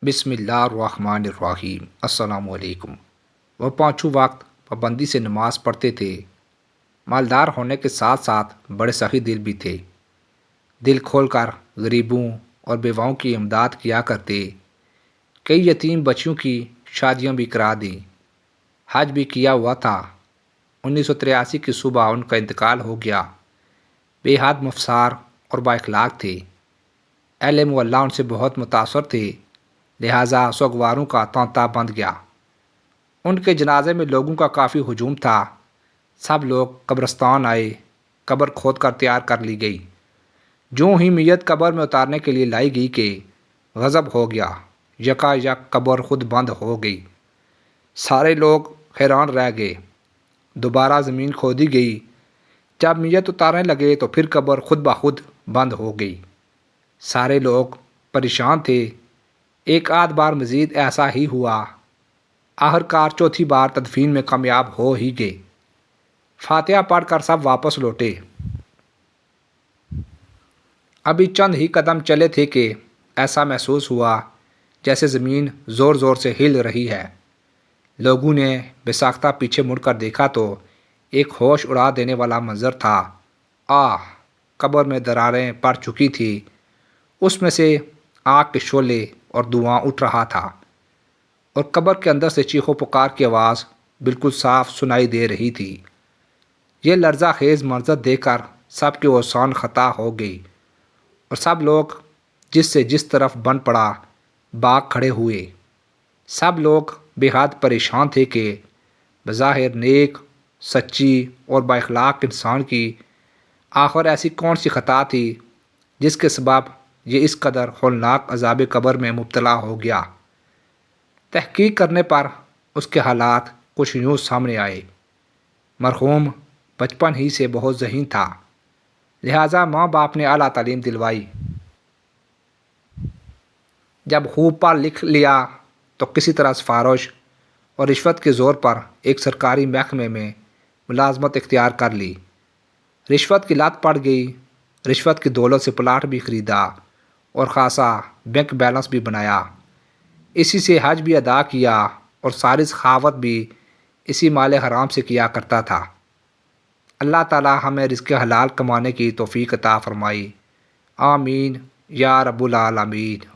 بسم اللہ الرحمن الرحیم۔ السلام علیکم۔ وہ پانچوں وقت پابندی سے نماز پڑھتے تھے۔ مالدار ہونے کے ساتھ ساتھ بڑے سخی دل بھی تھے۔ دل کھول کر غریبوں اور بیواؤں کی امداد کیا کرتے۔ کئی یتیم بچیوں کی شادیاں بھی کرا دیں۔ حج بھی کیا ہوا تھا۔ 1983 کی صبح ان کا انتقال ہو گیا۔ بے حد مفسار اور با اخلاق تھے۔ اہل محلہ ان سے بہت متاثر تھے، لہٰذا سوگواروں کا تانتا بند گیا۔ ان کے جنازے میں لوگوں کا کافی ہجوم تھا۔ سب لوگ قبرستان آئے۔ قبر کھود کر تیار کر لی گئی۔ جو ہی میت قبر میں اتارنے کے لیے لائی گئی کہ غضب ہو گیا۔ یکا یک قبر خود بند ہو گئی۔ سارے لوگ حیران رہ گئے۔ دوبارہ زمین کھودی گئی۔ جب میت اتارنے لگے تو پھر قبر خود بخود بند ہو گئی۔ سارے لوگ پریشان تھے۔ ایک آدھ بار مزید ایسا ہی ہوا۔ آخر کار چوتھی بار تدفین میں کامیاب ہو ہی گئے۔ فاتحہ پڑھ کر سب واپس لوٹے۔ ابھی چند ہی قدم چلے تھے کہ ایسا محسوس ہوا جیسے زمین زور زور سے ہل رہی ہے۔ لوگوں نے بے ساختہ پیچھے مڑ کر دیکھا تو ایک ہوش اڑا دینے والا منظر تھا۔ قبر میں دراریں پڑ چکی تھی۔ اس میں سے آگ کے شعلے اور دھواں اٹھ رہا تھا، اور قبر کے اندر سے چیخ و پکار کی آواز بالکل صاف سنائی دے رہی تھی۔ یہ لرزہ خیز منظر دیکھ کر سب کی اوسان خطا ہو گئی، اور سب لوگ جس سے جس طرف بن پڑا بھاگ کھڑے ہوئے۔ سب لوگ بے حد پریشان تھے کہ بظاہر نیک، سچی اور با اخلاق انسان کی آخر ایسی کون سی خطا تھی جس کے سبب یہ اس قدر ہولناک عذاب قبر میں مبتلا ہو گیا۔ تحقیق کرنے پر اس کے حالات کچھ یوں سامنے آئے۔ مرحوم بچپن ہی سے بہت ذہین تھا، لہٰذا ماں باپ نے اعلیٰ تعلیم دلوائی۔ جب خوب پڑھ لکھ لیا تو کسی طرح سفارش اور رشوت کے زور پر ایک سرکاری محکمے میں ملازمت اختیار کر لی۔ رشوت کی لت پڑ گئی۔ رشوت کی دولت سے پلاٹ بھی خریدا اور خاصا بینک بیلنس بھی بنایا۔ اسی سے حج بھی ادا کیا اور ساری سخاوت بھی اسی مال حرام سے کیا کرتا تھا۔ اللہ تعالی ہمیں رزق حلال کمانے کی توفیق عطا فرمائے۔ آمین یا رب العالمین۔